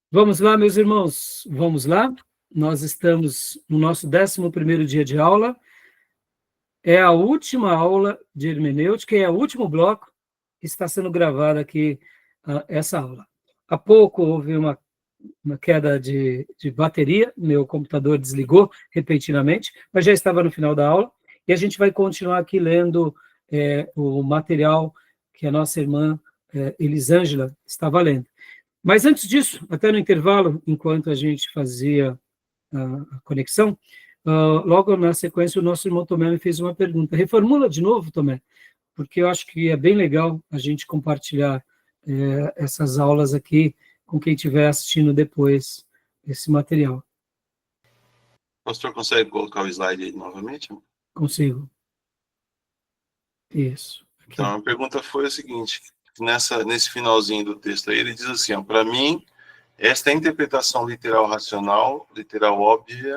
Vamos lá, meus irmãos, vamos lá. Nós estamos no nosso 11º dia de aula. É a última aula de hermenêutica e é o último bloco que está sendo gravado aqui, essa aula. Há pouco houve uma queda de bateria, meu computador desligou repentinamente, mas já estava no final da aula, e a gente vai continuar aqui lendo o material que a nossa irmã Elisângela estava lendo. Mas antes disso, até no intervalo, enquanto a gente fazia a conexão, logo na sequência o nosso irmão Tomé me fez uma pergunta. Reformula de novo, Tomé, porque eu acho que é bem legal a gente compartilhar essas aulas aqui com quem estiver assistindo depois esse material. O pastor consegue colocar o slide aí novamente? Consigo. Isso. Aqui. Então, a pergunta foi a seguinte, nesse finalzinho do texto aí, ele diz assim, para mim, esta é a interpretação literal racional, literal óbvia,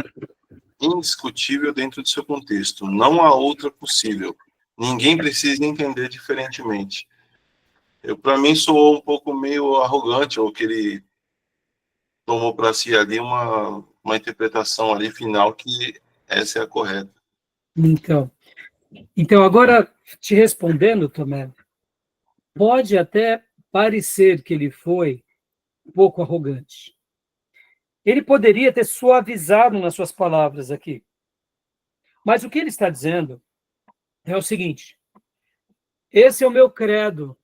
indiscutível dentro do seu contexto. Não há outra possível. Ninguém precisa entender diferentemente. Para mim, soou um pouco meio arrogante, ou que ele tomou para si ali uma interpretação ali final que essa é a correta. Então, agora, te respondendo, Tomé, pode até parecer que ele foi um pouco arrogante. Ele poderia ter suavizado nas suas palavras aqui. Mas o que ele está dizendo é o seguinte: esse é o meu credo,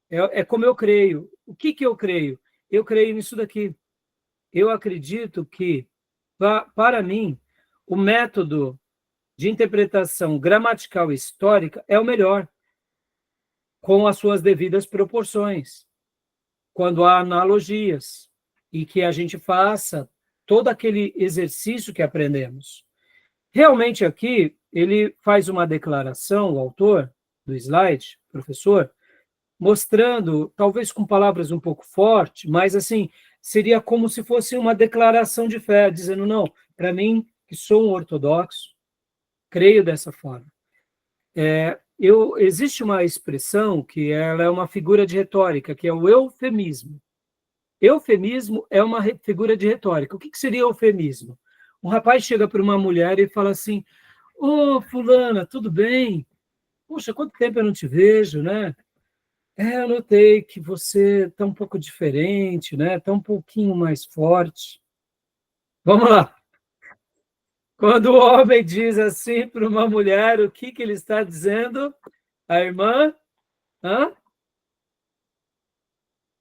é como eu creio. O que eu creio? Eu creio nisso daqui. Eu acredito que, para mim, o método de interpretação gramatical histórica é o melhor, com as suas devidas proporções, quando há analogias, e que a gente faça todo aquele exercício que aprendemos. Realmente aqui, ele faz uma declaração, o autor do slide, professor, mostrando, talvez com palavras um pouco fortes, mas assim, seria como se fosse uma declaração de fé, dizendo, não, para mim, que sou um ortodoxo, creio dessa forma. Existe uma expressão que ela é uma figura de retórica, que é o eufemismo. Eufemismo é uma figura de retórica. O que seria eufemismo? Um rapaz chega para uma mulher e fala assim, ô, fulana, tudo bem? Poxa, quanto tempo eu não te vejo, né? Eu notei que você está um pouco diferente, né? Está um pouquinho mais forte. Vamos lá. Quando o homem diz assim para uma mulher, o que ele está dizendo? A irmã?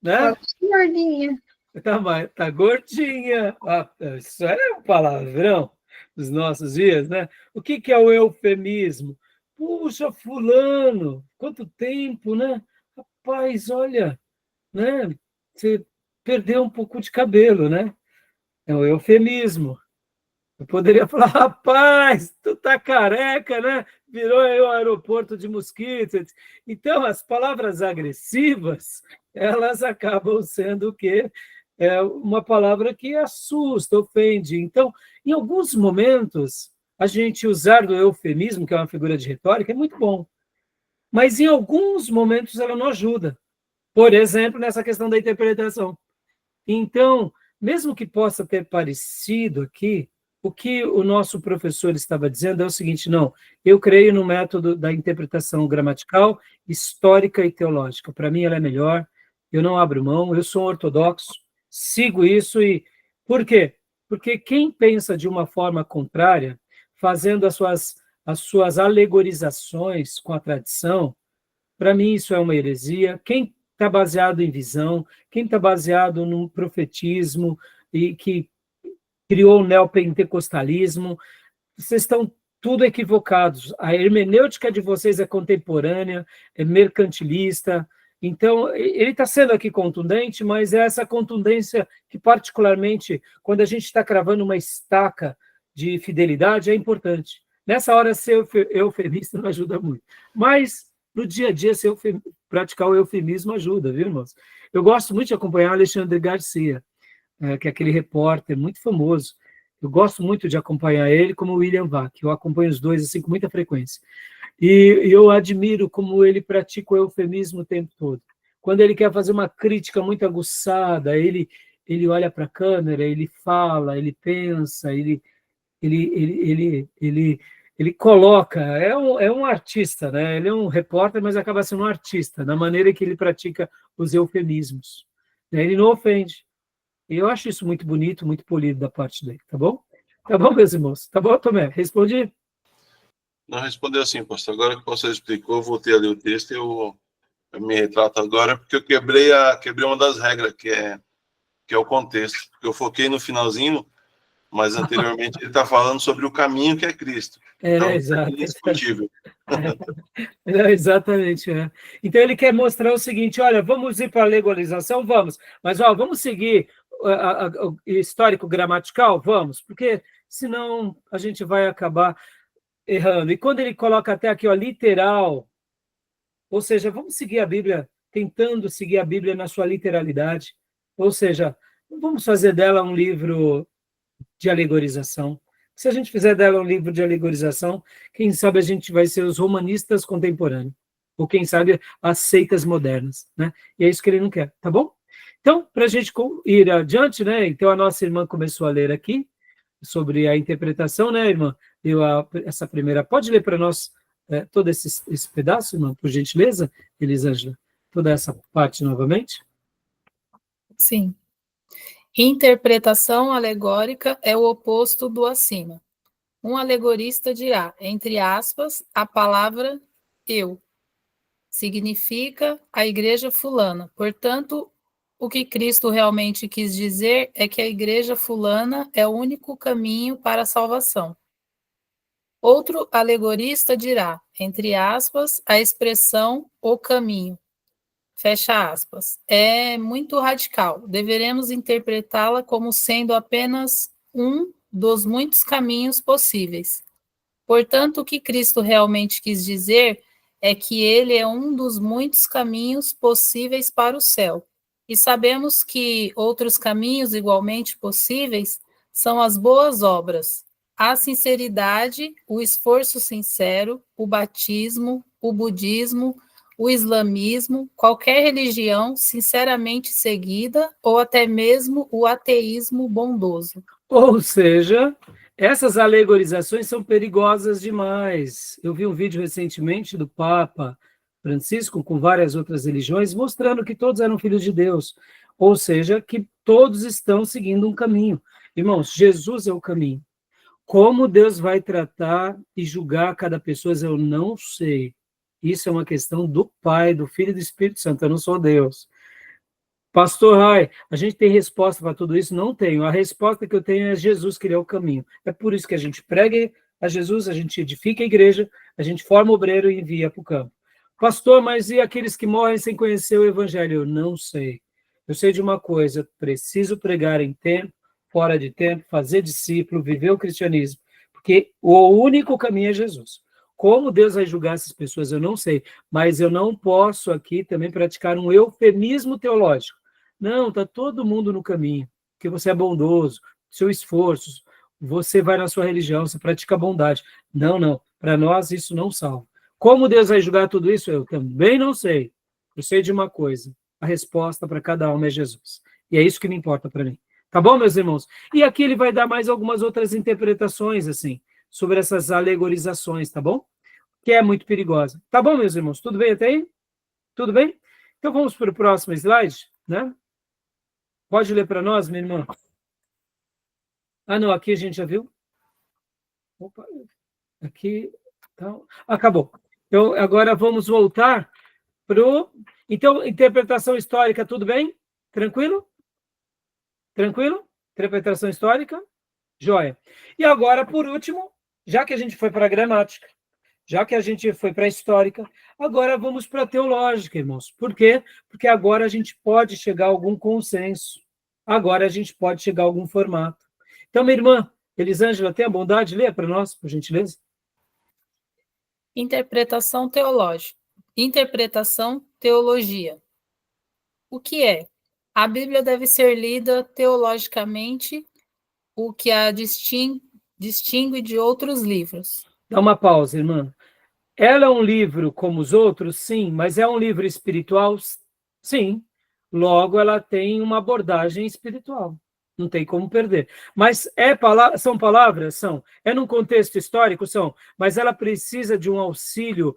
Né? Gordinha. Tá gordinha. Isso é um palavrão dos nossos dias, né? O que é o eufemismo? Puxa, fulano, quanto tempo, né? Rapaz, olha, né? Você perdeu um pouco de cabelo, né? É o eufemismo. Eu poderia falar, rapaz, tu tá careca, né? Virou aí o aeroporto de mosquitos. Então, as palavras agressivas, elas acabam sendo o quê? Uma palavra que assusta, ofende. Então, em alguns momentos, a gente usar do eufemismo, que é uma figura de retórica, é muito bom. Mas, em alguns momentos, ela não ajuda. Por exemplo, nessa questão da interpretação. Então, mesmo que possa ter parecido aqui, o que o nosso professor estava dizendo é o seguinte, não, eu creio no método da interpretação gramatical, histórica e teológica. Para mim, ela é melhor, eu não abro mão, eu sou um ortodoxo, sigo isso e... Por quê? Porque quem pensa de uma forma contrária, fazendo as suas alegorizações com a tradição, para mim isso é uma heresia. Quem está baseado em visão, quem está baseado num profetismo e que criou o neopentecostalismo, vocês estão tudo equivocados. A hermenêutica de vocês é contemporânea, é mercantilista. Então, ele está sendo aqui contundente, mas é essa contundência que, particularmente, quando a gente está cravando uma estaca de fidelidade, é importante. Nessa hora, ser eufemista não ajuda muito. Mas, no dia a dia, praticar o eufemismo ajuda, viu, irmãos? Eu gosto muito de acompanhar Alexandre Garcia, que é aquele repórter muito famoso. Eu gosto muito de acompanhar ele como o William Vac. Eu acompanho os dois assim com muita frequência. E eu admiro como ele pratica o eufemismo o tempo todo. Quando ele quer fazer uma crítica muito aguçada, ele ele olha para a câmera, ele fala, ele pensa, ele coloca, é um artista, né? Ele é um repórter, mas acaba sendo um artista, na maneira que ele pratica os eufemismos. Né? Ele não ofende. E eu acho isso muito bonito, muito polido da parte dele, tá bom? Tá bom, meus irmãos? Tá bom, Tomé? Respondi? Não respondeu assim, pastor. Agora que o pastor explicou, eu voltei a ler o texto e eu me retrato agora, porque eu quebrei uma das regras, que é o contexto. Eu foquei no finalzinho, mas anteriormente ele está falando sobre o caminho que é Cristo. Então, Exato. é indiscutível. Exatamente. Então ele quer mostrar o seguinte: olha, vamos ir para a legalização? Vamos, mas vamos seguir o histórico gramatical? Vamos, porque senão a gente vai acabar errando. E quando ele coloca até aqui, literal, ou seja, vamos seguir a Bíblia, tentando seguir a Bíblia na sua literalidade, ou seja, não vamos fazer dela um livro de alegorização. Se a gente fizer dela um livro de alegorização, quem sabe a gente vai ser os romanistas contemporâneos, ou quem sabe as seitas modernas, né? E é isso que ele não quer, tá bom? Então, para a gente ir adiante, né? Então a nossa irmã começou a ler aqui sobre a interpretação, né, irmã? Essa primeira. Pode ler para nós todo esse pedaço, irmã, por gentileza, Elisângela? Toda essa parte novamente? Sim. Interpretação alegórica é o oposto do acima. Um alegorista dirá, entre aspas, a palavra eu. Significa a igreja fulana. Portanto, o que Cristo realmente quis dizer é que a igreja fulana é o único caminho para a salvação. Outro alegorista dirá, entre aspas, a expressão o caminho. Fecha aspas. É muito radical. Deveremos interpretá-la como sendo apenas um dos muitos caminhos possíveis. Portanto, o que Cristo realmente quis dizer é que ele é um dos muitos caminhos possíveis para o céu. E sabemos que outros caminhos igualmente possíveis são as boas obras, a sinceridade, o esforço sincero, o batismo, o budismo, o islamismo, qualquer religião sinceramente seguida ou até mesmo o ateísmo bondoso. Ou seja, essas alegorizações são perigosas demais. Eu vi um vídeo recentemente do Papa Francisco com várias outras religiões mostrando que todos eram filhos de Deus, ou seja, que todos estão seguindo um caminho. Irmãos, Jesus é o caminho. Como Deus vai tratar e julgar cada pessoa, eu não sei. Isso é uma questão do Pai, do Filho e do Espírito Santo. Eu não sou Deus. Pastor Rai, a gente tem resposta para tudo isso? Não tenho. A resposta que eu tenho é Jesus, que ele é o caminho. É por isso que a gente prega a Jesus, a gente edifica a igreja, a gente forma o obreiro e envia para o campo. Pastor, mas e aqueles que morrem sem conhecer o evangelho? Eu não sei. Eu sei de uma coisa, preciso pregar em tempo, fora de tempo, fazer discípulo, viver o cristianismo, porque o único caminho é Jesus. Como Deus vai julgar essas pessoas, eu não sei, mas eu não posso aqui também praticar um eufemismo teológico. Não, está todo mundo no caminho, porque você é bondoso, seu esforço, você vai na sua religião, você pratica bondade. Não, não, para nós isso não salva. Como Deus vai julgar tudo isso? Eu também não sei. Eu sei de uma coisa, a resposta para cada alma é Jesus. E é isso que me importa para mim. Tá bom, meus irmãos? E aqui ele vai dar mais algumas outras interpretações, assim, sobre essas alegorizações, tá bom? Que é muito perigosa. Tá bom, meus irmãos? Tudo bem até aí? Tudo bem? Então vamos para o próximo slide, né? Pode ler para nós, minha irmã? Ah, não, aqui a gente já viu. Opa, aqui. Então, acabou. Então, agora vamos voltar para o. Então, interpretação histórica, tudo bem? Tranquilo? Tranquilo? Interpretação histórica? Joia. E agora, por último, já que a gente foi para a gramática, já que a gente foi para a histórica, agora vamos para a teológica, irmãos. Por quê? Porque agora a gente pode chegar a algum consenso. Agora a gente pode chegar a algum formato. Então, minha irmã, Elisângela, tem a bondade de ler para nós, por gentileza? Interpretação teológica. Interpretação, teologia. O que é? A Bíblia deve ser lida teologicamente, o que a distingue de outros livros. Dá uma pausa, irmã. Ela é um livro como os outros? Sim. Mas é um livro espiritual? Sim. Logo, ela tem uma abordagem espiritual. Não tem como perder. Mas são palavras? São. É num contexto histórico? São. Mas ela precisa de um auxílio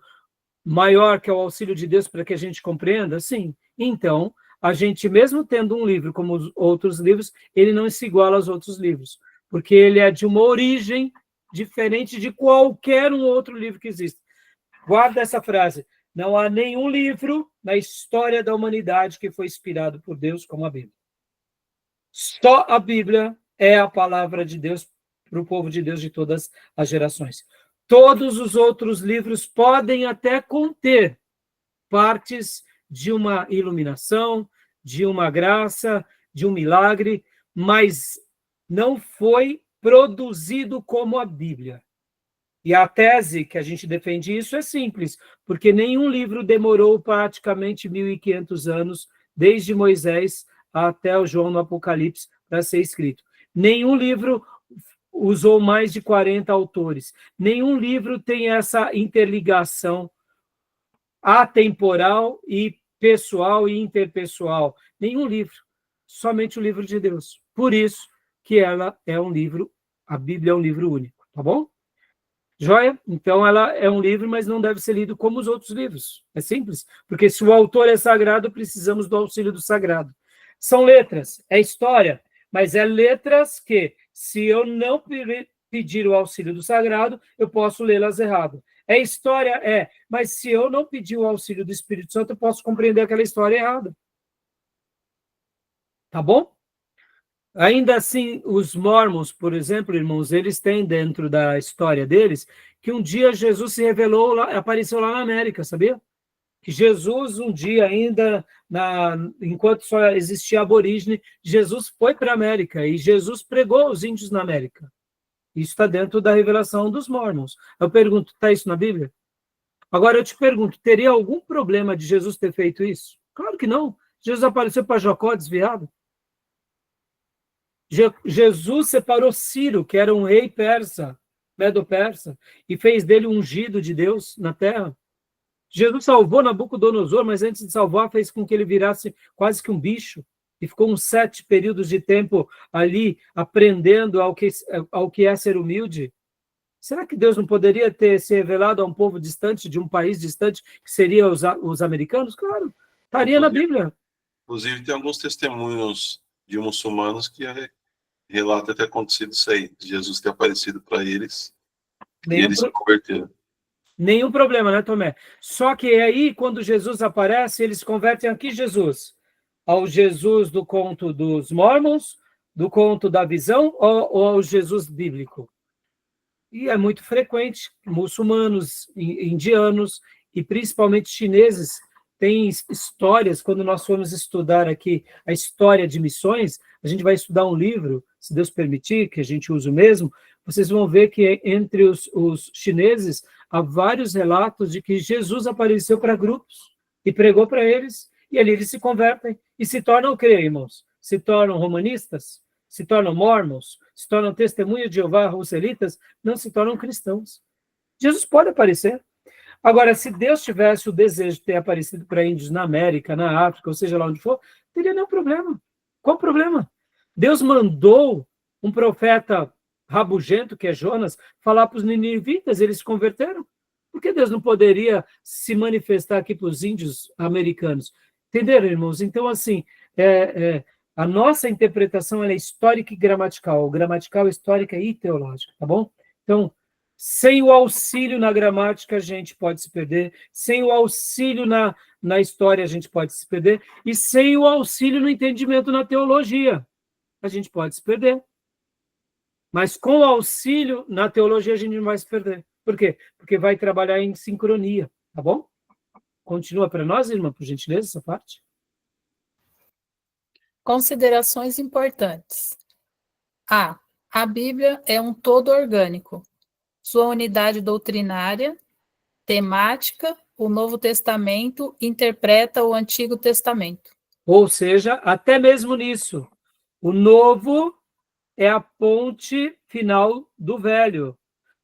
maior que é o auxílio de Deus para que a gente compreenda? Sim. Então, a gente, mesmo tendo um livro como os outros livros, ele não se iguala aos outros livros, porque ele é de uma origem diferente de qualquer um outro livro que existe. Guarda essa frase. Não há nenhum livro na história da humanidade que foi inspirado por Deus como a Bíblia. Só a Bíblia é a palavra de Deus para o povo de Deus de todas as gerações. Todos os outros livros podem até conter partes de uma iluminação, de uma graça, de um milagre, mas não foi produzido como a Bíblia. E a tese que a gente defende isso é simples, porque nenhum livro demorou praticamente 1.500 anos, desde Moisés até o João no Apocalipse, para ser escrito. Nenhum livro usou mais de 40 autores. Nenhum livro tem essa interligação atemporal e pessoal e interpessoal. Nenhum livro. Somente o livro de Deus. Por isso que ela é um livro, a Bíblia é um livro único, tá bom? Joia? Então, ela é um livro, mas não deve ser lido como os outros livros. É simples. Porque se o autor é sagrado, precisamos do auxílio do sagrado. São letras, é história, mas é letras que, se eu não pedir o auxílio do sagrado, eu posso lê-las errado. É história, mas se eu não pedir o auxílio do Espírito Santo, eu posso compreender aquela história errada. Tá bom? Ainda assim, os mormons, por exemplo, irmãos, eles têm dentro da história deles que um dia Jesus se revelou, apareceu lá na América, sabia? Que Jesus, um dia ainda, enquanto só existia aborígene, Jesus foi para a América e Jesus pregou aos índios na América. Isso está dentro da revelação dos mormons. Eu pergunto, está isso na Bíblia? Agora eu te pergunto, teria algum problema de Jesus ter feito isso? Claro que não. Jesus apareceu para Jacó desviado. Jesus separou Ciro, que era um rei persa, medo-persa, e fez dele um ungido de Deus na terra. Jesus salvou Nabucodonosor, mas antes de salvar, fez com que ele virasse quase que um bicho, e ficou uns 7 períodos de tempo ali, aprendendo ao que é ser humilde. Será que Deus não poderia ter se revelado a um povo distante, de um país distante, que seria os americanos? Claro, estaria na Bíblia. Inclusive, tem alguns testemunhos de muçulmanos que relatam ter acontecido isso aí, de Jesus ter aparecido para eles, e eles se converteram. Nenhum problema, né, Tomé? Só que aí, quando Jesus aparece, eles convertem a que Jesus? Ao Jesus do conto dos Mormons, do conto da visão, ou ao Jesus bíblico? E é muito frequente, muçulmanos, indianos e principalmente chineses têm histórias. Quando nós formos estudar aqui a história de missões, a gente vai estudar um livro, se Deus permitir, que a gente use o mesmo, vocês vão ver que entre os chineses há vários relatos de que Jesus apareceu para grupos e pregou para eles, e ali eles se convertem e se tornam o quê, irmãos? Se tornam romanistas? Se tornam mormons? Se tornam testemunhas de Jeová, russelitas? Não se tornam cristãos. Jesus pode aparecer. Agora, se Deus tivesse o desejo de ter aparecido para índios na América, na África, ou seja lá onde for, teria nenhum problema. Qual o problema? Deus mandou um profeta rabugento, que é Jonas, falar para os ninivitas, eles se converteram. Por que Deus não poderia se manifestar aqui para os índios americanos? Entenderam, irmãos? Então, assim, a nossa interpretação ela é histórica e gramatical. Gramatical, histórica e teológica, tá bom? Então, sem o auxílio na gramática, a gente pode se perder. Sem o auxílio na história, a gente pode se perder. E sem o auxílio no entendimento na teologia, a gente pode se perder. Mas com o auxílio na teologia, a gente não vai se perder. Por quê? Porque vai trabalhar em sincronia, tá bom? Continua para nós, irmã, por gentileza, essa parte. Considerações importantes. A Bíblia é um todo orgânico. Sua unidade doutrinária, temática, o Novo Testamento interpreta o Antigo Testamento. Ou seja, até mesmo nisso, o Novo é a ponte final do Velho.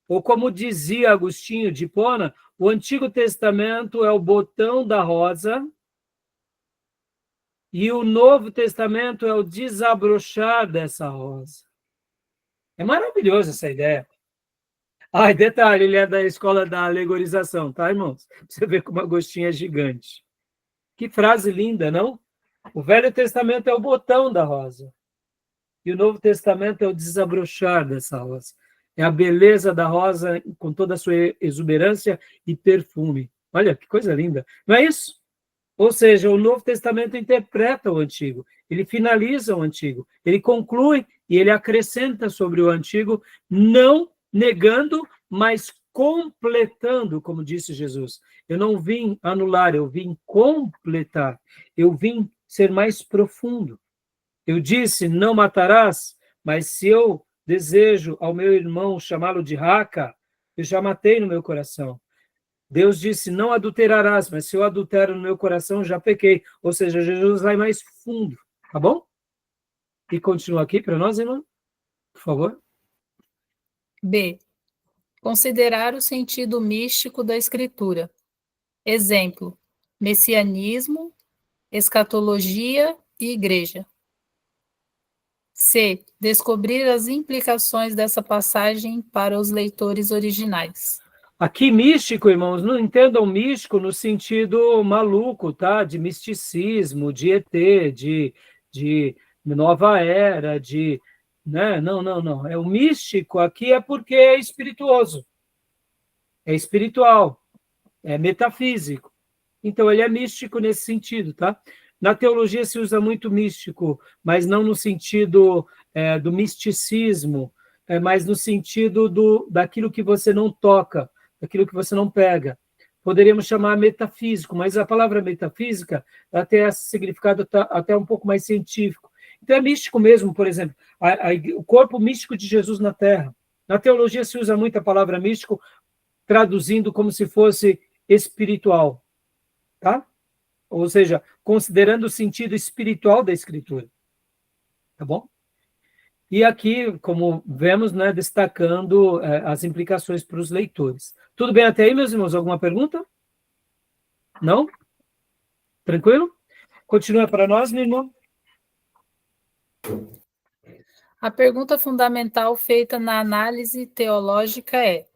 Ou como dizia Agostinho de Hipona, o Antigo Testamento é o botão da rosa E o Novo Testamento é o desabrochar dessa rosa. É maravilhosa essa ideia. Ah, e detalhe, ele é da escola da alegorização, tá, irmãos? Você vê como Agostinho é gigante. Que frase linda, não? O Velho Testamento é o botão da rosa. E o Novo Testamento é o desabrochar dessa rosa. É a beleza da rosa com toda a sua exuberância e perfume. Olha, que coisa linda. Não é isso? Ou seja, o Novo Testamento interpreta o Antigo. Ele finaliza o Antigo. Ele conclui e ele acrescenta sobre o Antigo, não negando, mas completando, como disse Jesus. Eu não vim anular, eu vim completar. Eu vim ser mais profundo. Eu disse, não matarás, mas se eu desejo ao meu irmão chamá-lo de raca, eu já matei no meu coração. Deus disse, não adulterarás, mas se eu adultero no meu coração, já pequei. Ou seja, Jesus vai mais fundo, tá bom? E continua aqui para nós, irmão, por favor. B. Considerar o sentido místico da Escritura. Exemplo, messianismo, escatologia e igreja. C. Descobrir as implicações dessa passagem para os leitores originais. Aqui, místico, irmãos, não entendam místico no sentido maluco, tá? De misticismo, de ET, de nova era, de... Né? Não, não, não. É o místico aqui é porque é espirituoso, é espiritual, é metafísico. Então, ele é místico nesse sentido, tá? Na teologia se usa muito místico, mas não no sentido do misticismo, mas no sentido daquilo que você não toca, daquilo que você não pega. Poderíamos chamar metafísico, mas a palavra metafísica tem esse significado até um pouco mais científico. Então, é místico mesmo, por exemplo, o corpo místico de Jesus na Terra. Na teologia se usa muito a palavra místico, traduzindo como se fosse espiritual, tá? Ou seja, considerando o sentido espiritual da Escritura. Tá bom? E aqui, como vemos, né, destacando as implicações para os leitores. Tudo bem até aí, meus irmãos? Alguma pergunta? Não? Tranquilo? Continua para nós, meu irmão. A pergunta fundamental feita na análise teológica é: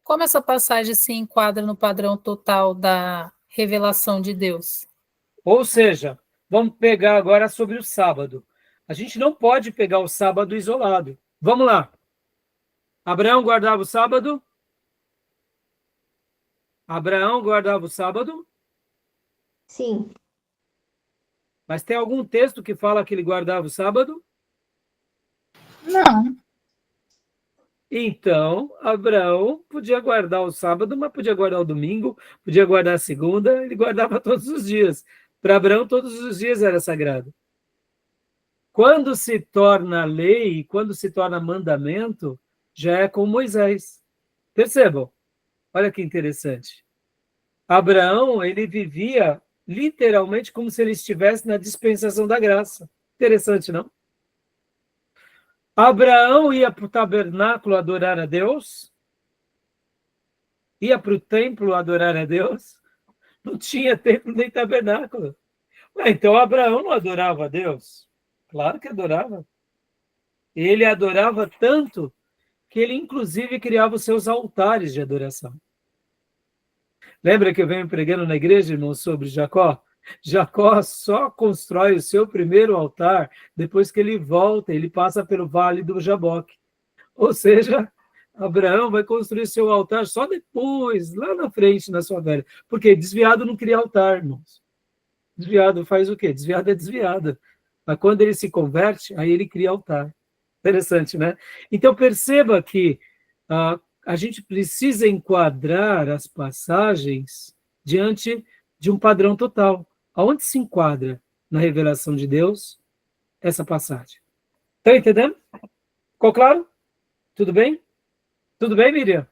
como essa passagem se enquadra no padrão total da revelação de Deus? Ou seja, vamos pegar agora sobre o sábado. A gente não pode pegar o sábado isolado. Vamos lá. Abraão guardava o sábado? Abraão guardava o sábado? Sim. Mas tem algum texto que fala que ele guardava o sábado? Não. Então, Abraão podia guardar o sábado, mas podia guardar o domingo, podia guardar a segunda, ele guardava todos os dias. Para Abraão, todos os dias era sagrado. Quando se torna lei, quando se torna mandamento, já é com Moisés. Percebam? Olha que interessante. Abraão, ele vivia literalmente como se ele estivesse na dispensação da graça. Interessante, não? Abraão ia para o tabernáculo adorar a Deus? Ia para o templo adorar a Deus? Não tinha templo nem tabernáculo. Então Abraão não adorava a Deus? Claro que adorava. Ele adorava tanto que ele, inclusive, criava os seus altares de adoração. Lembra que eu venho pregando na igreja, irmão, sobre Jacó? Jacó só constrói o seu primeiro altar depois que ele volta, ele passa pelo vale do Jaboque. Ou seja, Abraão vai construir seu altar só depois, lá na frente, na sua velha. Porque desviado não cria altar, irmãos. Desviado faz o quê? Desviado é desviado. Mas quando ele se converte, aí ele cria altar. Interessante, né? Então, perceba que a gente precisa enquadrar as passagens diante de um padrão total. Aonde se enquadra na revelação de Deus essa passagem? Estão entendendo? Ficou claro? Tudo bem? Tudo bem, Miriam?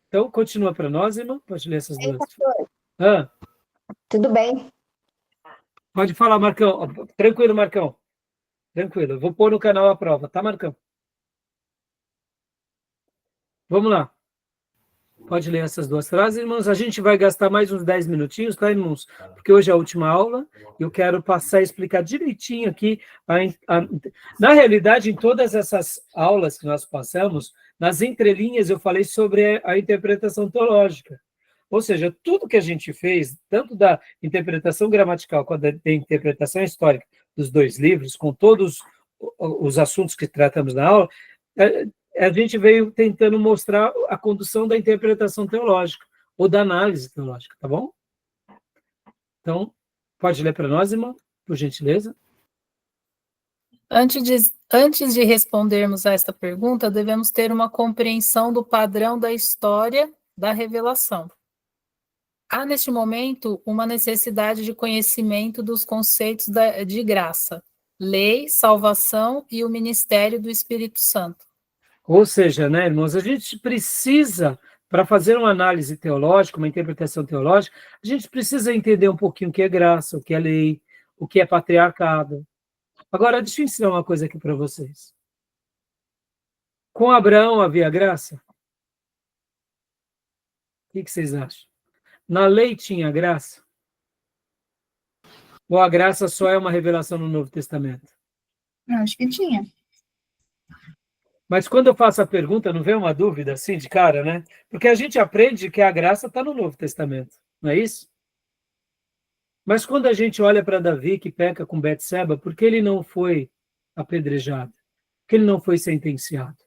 Então, continua para nós, irmão. Pode ler essas duas. Tudo bem. Pode falar, Marcão. Tranquilo, Marcão. Tranquilo. Eu vou pôr no canal a prova, tá, Marcão? Vamos lá. Pode ler essas duas frases, irmãos. A gente vai gastar mais uns 10 minutinhos, tá, irmãos? Porque hoje é a última aula. Eu quero passar e explicar direitinho aqui. Na realidade, em todas essas aulas que nós passamos, nas entrelinhas eu falei sobre a interpretação teológica. Ou seja, tudo que a gente fez, tanto da interpretação gramatical quanto da interpretação histórica dos dois livros, com todos os assuntos que tratamos na aula, a gente veio tentando mostrar a condução da interpretação teológica, ou da análise teológica, tá bom? Então, pode ler para nós, irmão, por gentileza? Antes de respondermos a esta pergunta, devemos ter uma compreensão do padrão da história da revelação. Há, neste momento, uma necessidade de conhecimento dos conceitos de graça, lei, salvação e o ministério do Espírito Santo. Ou seja, né, irmãos, a gente precisa, para fazer uma análise teológica, uma interpretação teológica, a gente precisa entender um pouquinho o que é graça, o que é lei, o que é patriarcado. Agora, deixa eu ensinar uma coisa aqui para vocês. Com Abraão havia graça? O que vocês acham? Na lei tinha graça? Ou a graça só é uma revelação no Novo Testamento? Eu acho que tinha. Mas quando eu faço a pergunta, não vem uma dúvida assim de cara, né? Porque a gente aprende que a graça está no Novo Testamento, não é isso? Mas quando a gente olha para Davi, que peca com Betseba, por que ele não foi apedrejado? Por que ele não foi sentenciado?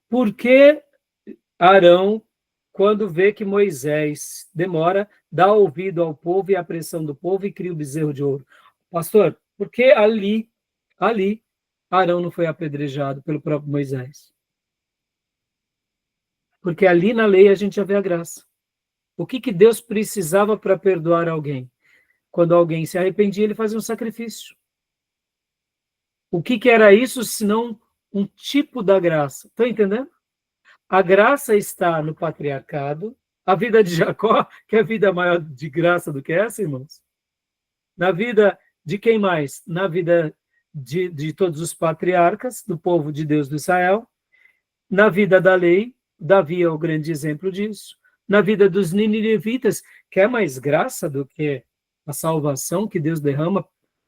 Porque Arão, quando vê que Moisés demora, dá ouvido ao povo e à pressão do povo e cria o bezerro de ouro. Pastor, por que ali, Arão não foi apedrejado pelo próprio Moisés? Porque ali na lei a gente já vê a graça. O que Deus precisava para perdoar alguém? Quando alguém se arrependia, ele fazia um sacrifício. O que era isso, senão um tipo da graça? Estão entendendo? A graça está no patriarcado. A vida de Jacó, que é a vida maior de graça do que essa, irmãos? Na vida de quem mais? Na vida de todos os patriarcas, do povo de Deus do Israel. Na vida da lei, Davi é o grande exemplo disso. Na vida dos ninivitas, quer mais graça do que a salvação que Deus derrama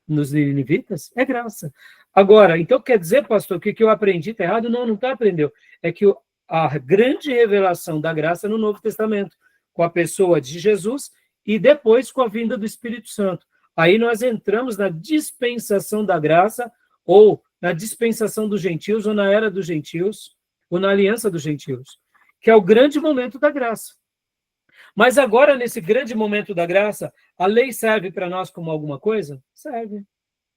nos ninivitas? É graça. Agora, então quer dizer, pastor, que o que eu aprendi está errado? Não, não está aprendendo. É que a grande revelação da graça é no Novo Testamento, com a pessoa de Jesus e depois com a vinda do Espírito Santo. Aí nós entramos na dispensação da graça, ou na dispensação dos gentios, ou na era dos gentios, ou na aliança dos gentios, que é o grande momento da graça. Mas agora, nesse grande momento da graça, a lei serve para nós como alguma coisa? Serve.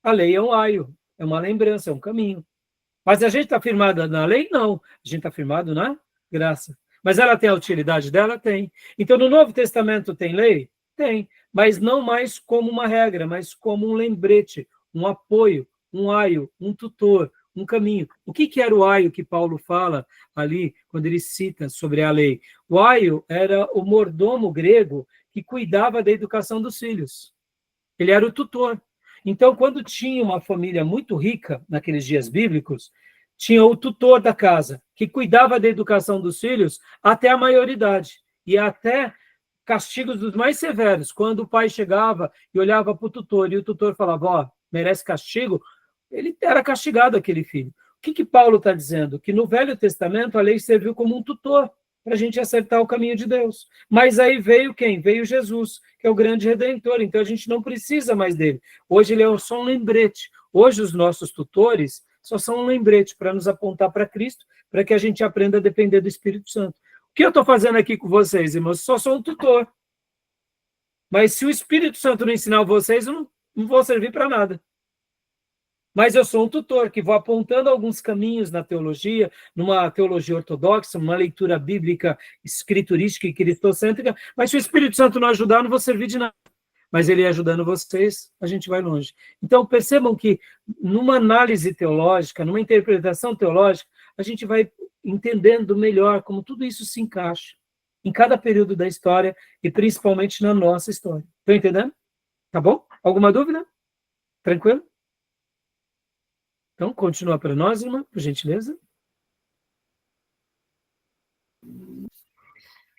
A lei é um aio, é uma lembrança, é um caminho. Mas a gente está firmado na lei? Não. A gente está firmado na graça. Mas ela tem a utilidade dela? Tem. Então, no Novo Testamento tem lei? Tem. Mas não mais como uma regra, mas como um lembrete, um apoio, um aio, um tutor, um caminho. O que era o aio que Paulo fala ali, quando ele cita sobre a lei? O aio era o mordomo grego que cuidava da educação dos filhos. Ele era o tutor. Então, quando tinha uma família muito rica, naqueles dias bíblicos, tinha o tutor da casa, que cuidava da educação dos filhos até a maioridade, e até castigos dos mais severos. Quando o pai chegava e olhava para o tutor, e o tutor falava, ó, merece castigo, ele era castigado, aquele filho. O que Paulo está dizendo? Que no Velho Testamento a lei serviu como um tutor para a gente acertar o caminho de Deus. Mas aí veio quem? Veio Jesus, que é o grande Redentor. Então a gente não precisa mais dele. Hoje ele é só um lembrete. Hoje os nossos tutores só são um lembrete para nos apontar para Cristo, para que a gente aprenda a depender do Espírito Santo. O que eu estou fazendo aqui com vocês, irmãos? Só sou um tutor. Mas se o Espírito Santo não ensinar vocês, eu não vou servir para nada. Mas eu sou um tutor que vou apontando alguns caminhos na teologia, numa teologia ortodoxa, numa leitura bíblica, escriturística e cristocêntrica, mas se o Espírito Santo não ajudar, eu não vou servir de nada. Mas ele ajudando vocês, a gente vai longe. Então, percebam que numa análise teológica, numa interpretação teológica, a gente vai entendendo melhor como tudo isso se encaixa em cada período da história e principalmente na nossa história. Estão entendendo? Tá bom? Alguma dúvida? Tranquilo? Então, continua para nós, irmã, por gentileza.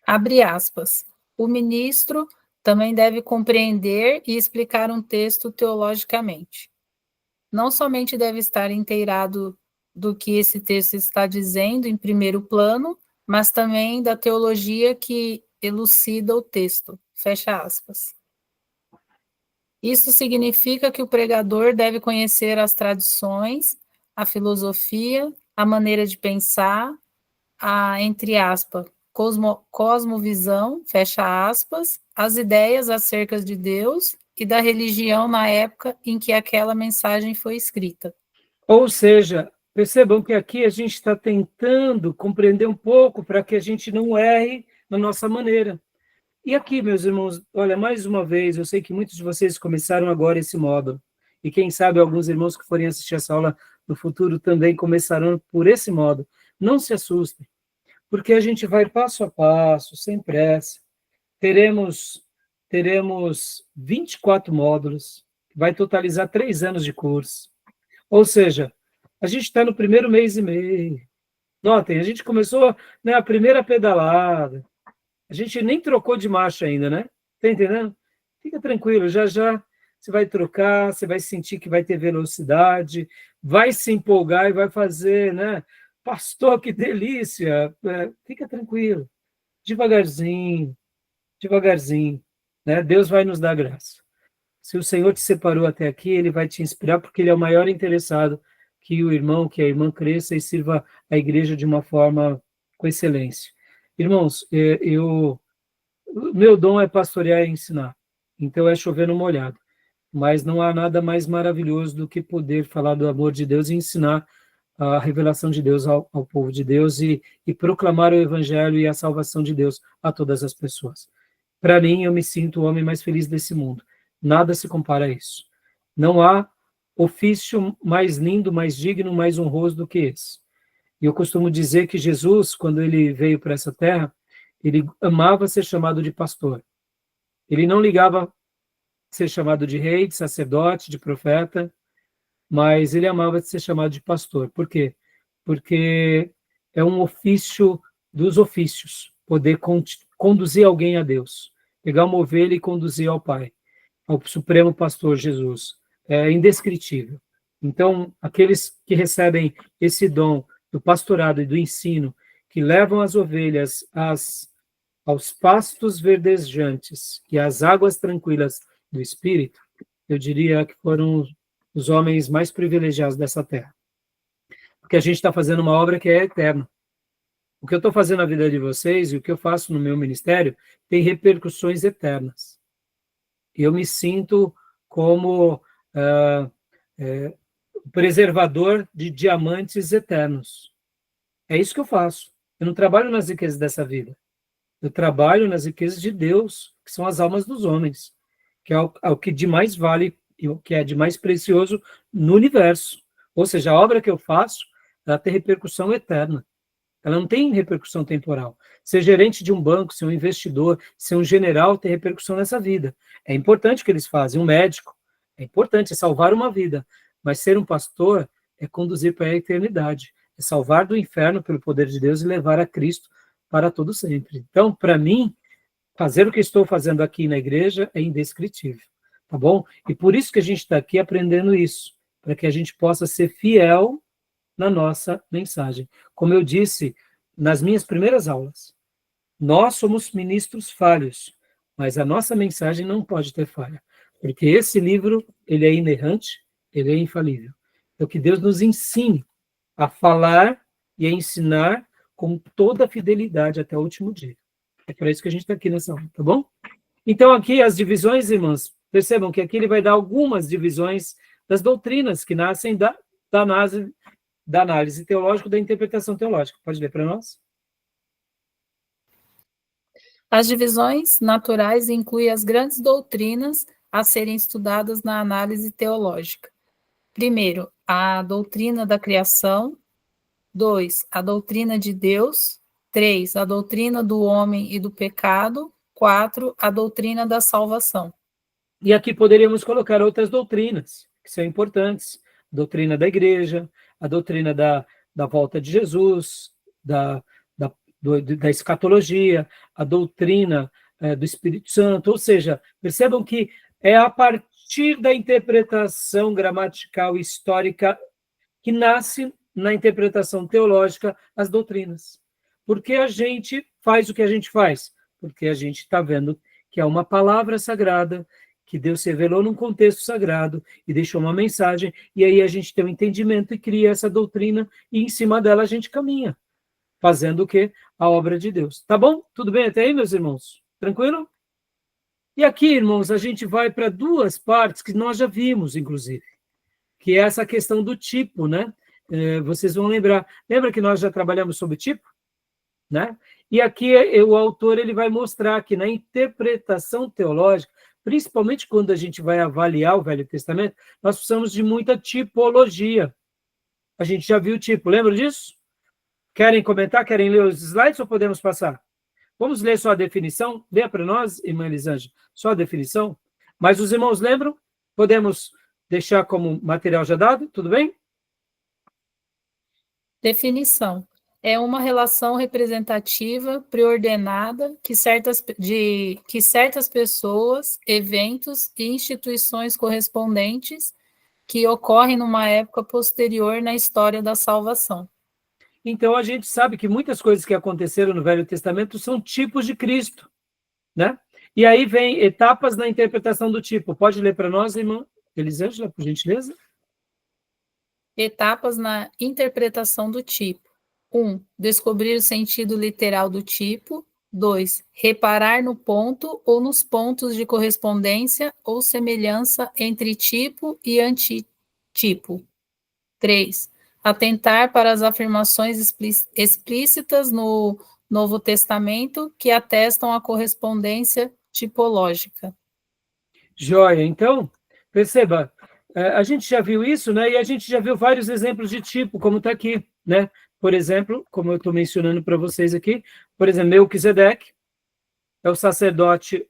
Abre aspas. O ministro também deve compreender e explicar um texto teologicamente. Não somente deve estar inteirado do que esse texto está dizendo em primeiro plano, mas também da teologia que elucida o texto. Fecha aspas. Isso significa que o pregador deve conhecer as tradições, a filosofia, a maneira de pensar, a, entre aspas, cosmovisão, fecha aspas, as ideias acerca de Deus e da religião na época em que aquela mensagem foi escrita. Ou seja, percebam que aqui a gente está tentando compreender um pouco para que a gente não erre na nossa maneira. E aqui, meus irmãos, olha, mais uma vez, eu sei que muitos de vocês começaram agora esse módulo, e quem sabe alguns irmãos que forem assistir essa aula no futuro também começarão por esse módulo. Não se assustem, porque a gente vai passo a passo, sem pressa. Teremos 24 módulos, vai totalizar 3 anos de curso. Ou seja, a gente está no primeiro mês e meio. Notem, a gente começou, né, a primeira pedalada. A gente nem trocou de marcha ainda, né? Tá entendendo? Fica tranquilo, já já você vai trocar, você vai sentir que vai ter velocidade, vai se empolgar e vai fazer, né? Pastor, que delícia! Fica tranquilo, devagarzinho, devagarzinho, né? Deus vai nos dar graça. Se o Senhor te separou até aqui, Ele vai te inspirar, porque Ele é o maior interessado que o irmão, que a irmã cresça e sirva a igreja de uma forma com excelência. Irmãos, o meu dom é pastorear e ensinar, então é chover no molhado, mas não há nada mais maravilhoso do que poder falar do amor de Deus e ensinar a revelação de Deus ao povo de Deus e proclamar o evangelho e a salvação de Deus a todas as pessoas. Para mim, eu me sinto o homem mais feliz desse mundo. Nada se compara a isso. Não há ofício mais lindo, mais digno, mais honroso do que esse. E eu costumo dizer que Jesus, quando ele veio para essa terra, ele amava ser chamado de pastor. Ele não ligava ser chamado de rei, de sacerdote, de profeta, mas ele amava ser chamado de pastor. Por quê? Porque é um ofício dos ofícios, poder conduzir alguém a Deus, pegar uma ovelha e conduzir ao Pai, ao Supremo Pastor Jesus. É indescritível. Então, aqueles que recebem esse dom do pastorado e do ensino, que levam as ovelhas aos pastos verdejantes e às águas tranquilas do Espírito, eu diria que foram os homens mais privilegiados dessa terra. Porque a gente está fazendo uma obra que é eterna. O que eu estou fazendo na vida de vocês e o que eu faço no meu ministério tem repercussões eternas. Eu me sinto como preservador de diamantes eternos. É isso que eu faço. Eu não trabalho nas riquezas dessa vida. Eu trabalho nas riquezas de Deus, que são as almas dos homens, que é o que de mais vale e o que é de mais precioso no universo. Ou seja, a obra que eu faço, ela tem repercussão eterna. Ela não tem repercussão temporal. Ser gerente de um banco, ser um investidor, ser um general, tem repercussão nessa vida. É importante o que eles fazem. Um médico, é importante, é salvar uma vida. Mas ser um pastor é conduzir para a eternidade. É salvar do inferno pelo poder de Deus e levar a Cristo para todo sempre. Então, para mim, fazer o que estou fazendo aqui na igreja é indescritível, tá bom? E por isso que a gente está aqui aprendendo isso, para que a gente possa ser fiel na nossa mensagem. Como eu disse nas minhas primeiras aulas, nós somos ministros falhos, mas a nossa mensagem não pode ter falha, porque esse livro, ele é inerrante, ele é infalível. Então, que Deus nos ensine a falar e a ensinar com toda a fidelidade até o último dia. É para isso que a gente está aqui nessa aula, tá bom? Então, aqui as divisões, irmãos, percebam que aqui ele vai dar algumas divisões das doutrinas que nascem da análise teológica, da interpretação teológica. Pode ler para nós? As divisões naturais incluem as grandes doutrinas a serem estudadas na análise teológica. Primeiro, a doutrina da criação. 2, a doutrina de Deus. 3, a doutrina do homem e do pecado. 4, a doutrina da salvação. E aqui poderíamos colocar outras doutrinas, que são importantes. A doutrina da igreja, a doutrina da volta de Jesus, da escatologia, a doutrina do Espírito Santo, ou seja, percebam que é a partir da interpretação gramatical e histórica que nasce na interpretação teológica as doutrinas. Porque a gente faz o que a gente faz? Porque a gente está vendo que é uma palavra sagrada, que Deus se revelou num contexto sagrado e deixou uma mensagem, e aí a gente tem um entendimento e cria essa doutrina, e em cima dela a gente caminha, fazendo o quê? A obra de Deus. Tá bom? Tudo bem até aí, meus irmãos? Tranquilo? E aqui, irmãos, a gente vai para duas partes que nós já vimos, inclusive, que é essa questão do tipo, né? Vocês vão lembrar. Lembra que nós já trabalhamos sobre tipo? Né? E aqui o autor ele vai mostrar que na interpretação teológica, principalmente quando a gente vai avaliar o Velho Testamento, nós precisamos de muita tipologia. A gente já viu o tipo, lembra disso? Querem comentar? Querem ler os slides ou podemos passar? Vamos ler só a definição? Lê para nós, irmã Elisângela, só a definição. Mas os irmãos lembram? Podemos deixar como material já dado? Tudo bem? Definição. É uma relação representativa, preordenada, que certas pessoas, eventos e instituições correspondentes que ocorrem numa época posterior na história da salvação. Então, a gente sabe que muitas coisas que aconteceram no Velho Testamento são tipos de Cristo, né? E aí vem etapas na interpretação do tipo. Pode ler para nós, irmã Elisângela, por gentileza? Etapas na interpretação do tipo. 1. Descobrir o sentido literal do tipo. 2. Reparar no ponto ou nos pontos de correspondência ou semelhança entre tipo e antitipo. 3. Atentar para as afirmações explícitas no Novo Testamento que atestam a correspondência tipológica. Joia. Então, perceba, a gente já viu isso, né? E a gente já viu vários exemplos de tipo, como está aqui, né? Por exemplo, como eu estou mencionando para vocês aqui, por exemplo, Melquisedeque é o sacerdote,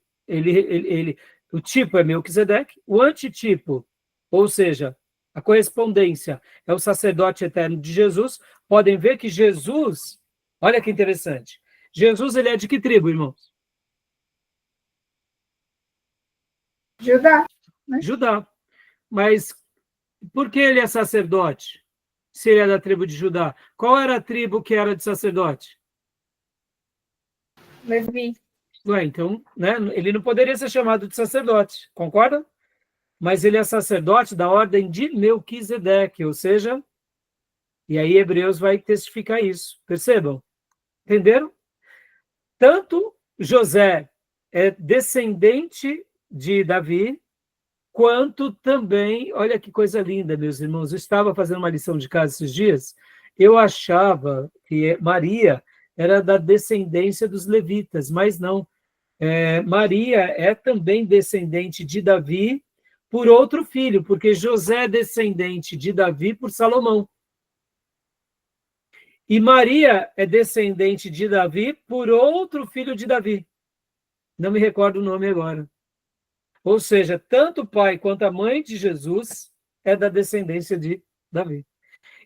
o tipo é Melquisedeque, o antitipo, ou seja, a correspondência é o sacerdote eterno de Jesus. Podem ver que Jesus, olha que interessante, Jesus ele é de que tribo, irmãos? Judá. Né? Judá. Mas por que ele é sacerdote? Se ele é da tribo de Judá. Qual era a tribo que era de sacerdote? Levi. Ué, então, né, ele não poderia ser chamado de sacerdote, concorda? Mas ele é sacerdote da ordem de Melquisedeque, ou seja, e aí Hebreus vai testificar isso. Percebam? Entenderam? Tanto José é descendente de Davi, quanto também, olha que coisa linda, meus irmãos, eu estava fazendo uma lição de casa esses dias, eu achava que Maria era da descendência dos levitas, mas não. Maria é também descendente de Davi por outro filho, porque José é descendente de Davi por Salomão. E Maria é descendente de Davi por outro filho de Davi. Não me recordo o nome agora. Ou seja, tanto o pai quanto a mãe de Jesus é da descendência de Davi.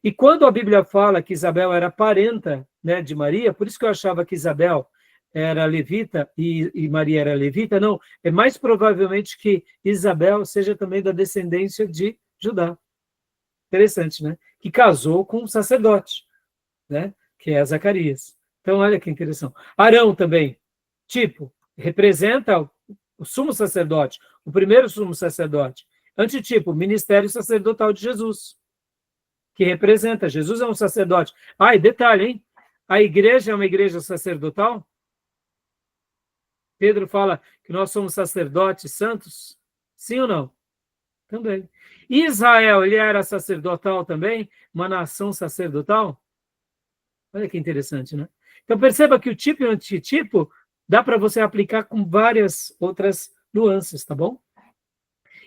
E quando a Bíblia fala que Isabel era parenta, né, de Maria, por isso que eu achava que Isabel era levita e Maria era levita, não, é mais provavelmente que Isabel seja também da descendência de Judá. Interessante, né? Que casou com um sacerdote, né? Que é Zacarias. Então, olha que interessante. Arão também, tipo, representa o sumo sacerdote, o primeiro sumo sacerdote. Antitipo, ministério sacerdotal de Jesus, que representa, Jesus é um sacerdote. Ah, e detalhe, hein? A igreja é uma igreja sacerdotal? Pedro fala que nós somos sacerdotes santos? Sim ou não? Também. Israel, ele era sacerdotal também? Uma nação sacerdotal? Olha que interessante, né? Então, perceba que o tipo e o antitipo dá para você aplicar com várias outras nuances, tá bom?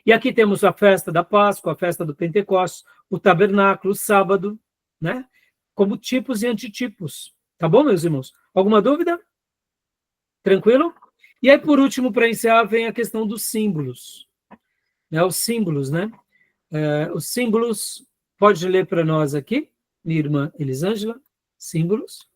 E aqui temos a festa da Páscoa, a festa do Pentecostes, o tabernáculo, o sábado, né? Como tipos e antitipos. Tá bom, meus irmãos? Alguma dúvida? Tranquilo? E aí, por último, para encerrar, vem a questão dos símbolos. Os símbolos, né? Os símbolos, pode ler para nós aqui, minha irmã Elisângela, símbolos.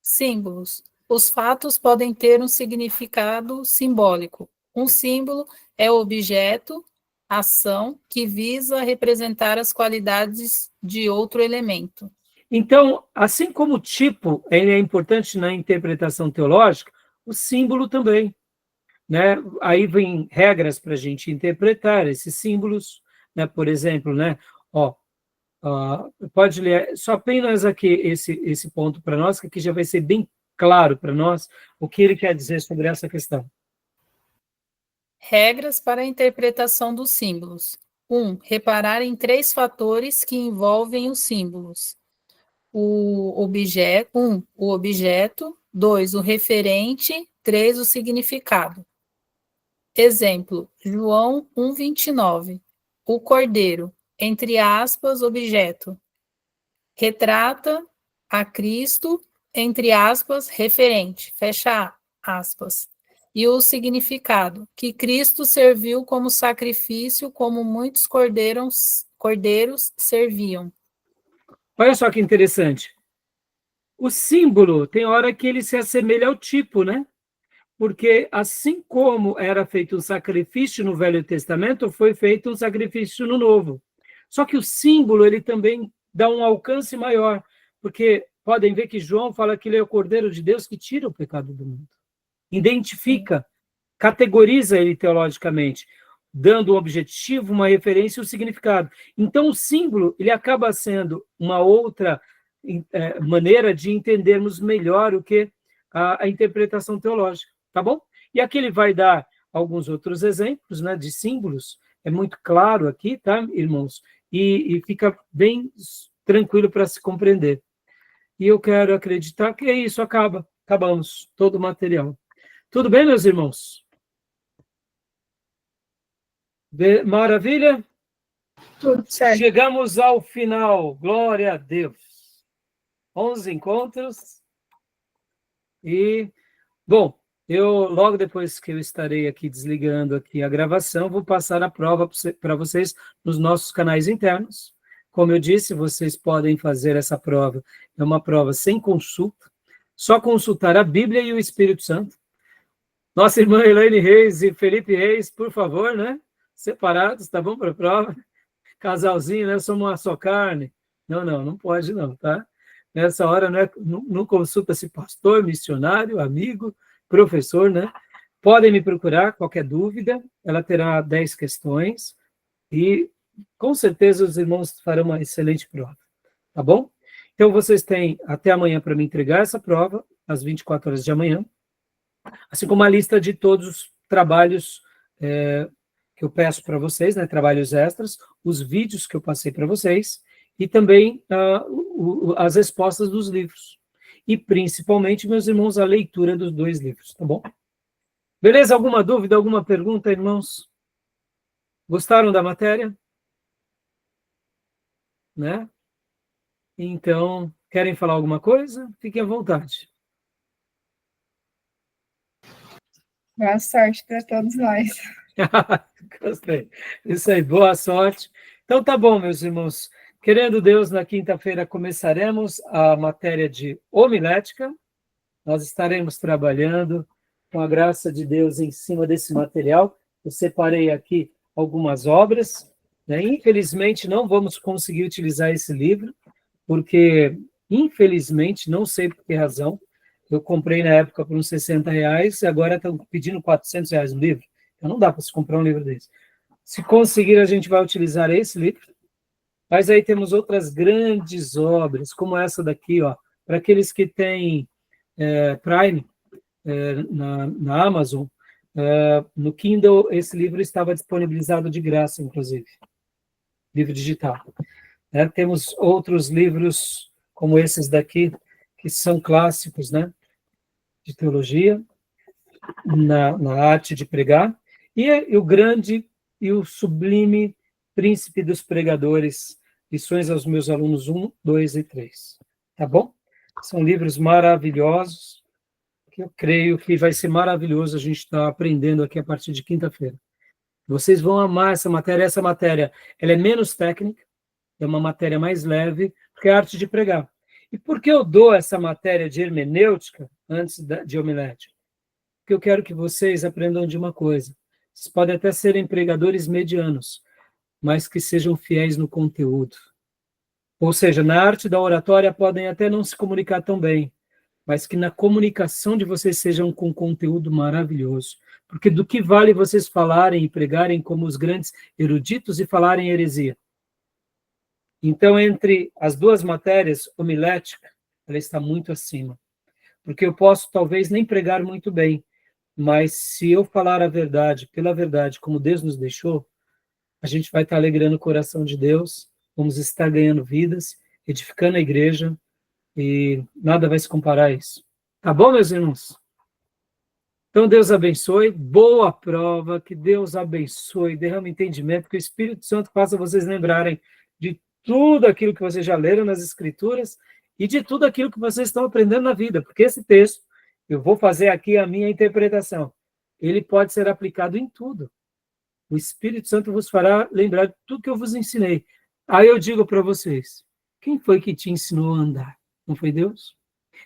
Símbolos. Os fatos podem ter um significado simbólico. Um símbolo é o objeto, ação, que visa representar as qualidades de outro elemento. Então, assim como o tipo ele é importante na interpretação teológica, o símbolo também, né? Aí vem regras para a gente interpretar esses símbolos, né? Por exemplo, né? Pode ler só apenas aqui esse ponto para nós, que aqui já vai ser bem claro para nós o que ele quer dizer sobre essa questão. Regras para a interpretação dos símbolos. 1. Reparar em 3 fatores que envolvem os símbolos. O objeto. 2, o referente. 3, o significado. Exemplo, João 1:29. O cordeiro, entre aspas, objeto. Retrata a Cristo, entre aspas, referente, fecha aspas. E o significado, que Cristo serviu como sacrifício, como muitos cordeiros serviam. Olha só que interessante. O símbolo tem hora que ele se assemelha ao tipo, né? Porque assim como era feito um sacrifício no Velho Testamento, foi feito um sacrifício no Novo. Só que o símbolo, ele também dá um alcance maior, porque podem ver que João fala que ele é o Cordeiro de Deus que tira o pecado do mundo. Identifica, categoriza ele teologicamente, dando um objetivo, uma referência e um significado. Então, o símbolo, ele acaba sendo uma outra maneira de entendermos melhor o que a interpretação teológica, tá bom? E aqui ele vai dar alguns outros exemplos, né, de símbolos, é muito claro aqui, tá, irmãos? E fica bem tranquilo para se compreender. E eu quero acreditar que é isso, acabamos todo o material. Tudo bem, meus irmãos? Maravilha? Tudo certo. Chegamos ao final, glória a Deus. 11 encontros. E, bom, eu logo depois que eu estarei aqui desligando aqui a gravação, vou passar a prova para vocês nos nossos canais internos. Como eu disse, vocês podem fazer essa prova. É uma prova sem consulta, só consultar a Bíblia e o Espírito Santo. Nossa irmã Elaine Reis e Felipe Reis, por favor, né? Separados, tá bom para a prova? Casalzinho, né? Somos uma só carne. Não pode não, tá? Nessa hora, né? Não consulta-se pastor, missionário, amigo, professor, né? Podem me procurar, qualquer dúvida, ela terá 10 questões e com certeza os irmãos farão uma excelente prova, tá bom? Então, vocês têm até amanhã para me entregar essa prova, às 24 horas de amanhã, assim como a lista de todos os trabalhos que eu peço para vocês, né, trabalhos extras, os vídeos que eu passei para vocês, e também as respostas dos livros. E, principalmente, meus irmãos, a leitura dos 2 livros, tá bom? Beleza? Alguma dúvida, alguma pergunta, irmãos? Gostaram da matéria? Né? Então, querem falar alguma coisa? Fiquem à vontade. Boa sorte para todos nós. Gostei. Isso aí, boa sorte. Então, tá bom, meus irmãos. Querendo Deus, na quinta-feira começaremos a matéria de homilética. Nós estaremos trabalhando com a graça de Deus em cima desse material. Eu separei aqui algumas obras, né? Infelizmente, não vamos conseguir utilizar esse livro, porque, infelizmente, não sei por que razão, eu comprei na época por uns R$60, e agora estão pedindo R$400 no livro. Então, não dá para se comprar um livro desse. Se conseguir, a gente vai utilizar esse livro. Mas aí temos outras grandes obras, como essa daqui, ó, para aqueles que têm Prime na Amazon, no Kindle, esse livro estava disponibilizado de graça, inclusive, livro digital. Temos outros livros, como esses daqui, que são clássicos, né, de teologia, na arte de pregar, e o grande e o sublime Príncipe dos Pregadores, Lições aos meus alunos 1, 2 e 3. Tá bom? São livros maravilhosos, que eu creio que vai ser maravilhoso a gente estar aprendendo aqui a partir de quinta-feira. Vocês vão amar essa matéria ela é menos técnica, é uma matéria mais leve, porque é a arte de pregar. E por que eu dou essa matéria de hermenêutica antes de homilética? Porque eu quero que vocês aprendam de uma coisa. Vocês podem até serem pregadores medianos, mas que sejam fiéis no conteúdo. Ou seja, na arte da oratória podem até não se comunicar tão bem, mas que na comunicação de vocês sejam com conteúdo maravilhoso. Porque do que vale vocês falarem e pregarem como os grandes eruditos e falarem heresia? Então, entre as duas matérias, homilética, ela está muito acima. Porque eu posso, talvez, nem pregar muito bem, mas se eu falar a verdade, pela verdade, como Deus nos deixou, a gente vai estar alegrando o coração de Deus, vamos estar ganhando vidas, edificando a igreja, e nada vai se comparar a isso. Tá bom, meus irmãos? Então, Deus abençoe, boa prova, que Deus abençoe, derrame entendimento, que o Espírito Santo faça vocês lembrarem de tudo aquilo que vocês já leram nas Escrituras e de tudo aquilo que vocês estão aprendendo na vida, porque esse texto, eu vou fazer aqui a minha interpretação, ele pode ser aplicado em tudo. O Espírito Santo vos fará lembrar de tudo que eu vos ensinei. Aí eu digo para vocês, quem foi que te ensinou a andar? Não foi Deus?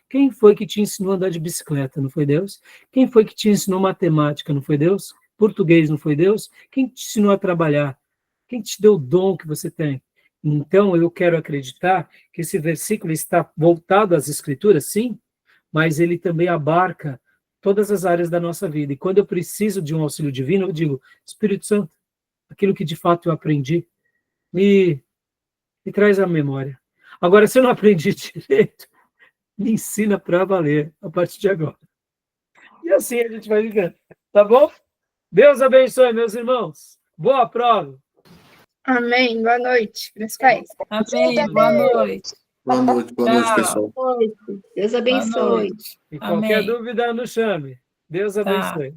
Quem foi que te ensinou a andar de bicicleta? Não foi Deus? Quem foi que te ensinou matemática? Não foi Deus? Português? Não foi Deus? Quem te ensinou a trabalhar? Quem te deu o dom que você tem? Então, eu quero acreditar que esse versículo está voltado às Escrituras, sim, mas ele também abarca todas as áreas da nossa vida. E quando eu preciso de um auxílio divino, eu digo, Espírito Santo, aquilo que de fato eu aprendi, me traz à memória. Agora, se eu não aprendi direito, me ensina para valer a partir de agora. E assim a gente vai vivendo, tá bom? Deus abençoe, meus irmãos. Boa prova. Amém. Boa noite. Principais. Amém. Boa noite. Boa noite, Tchau. pessoal. Deus Boa abençoe. noite. E qualquer Amém. dúvida, nos chame. Deus Tá. abençoe.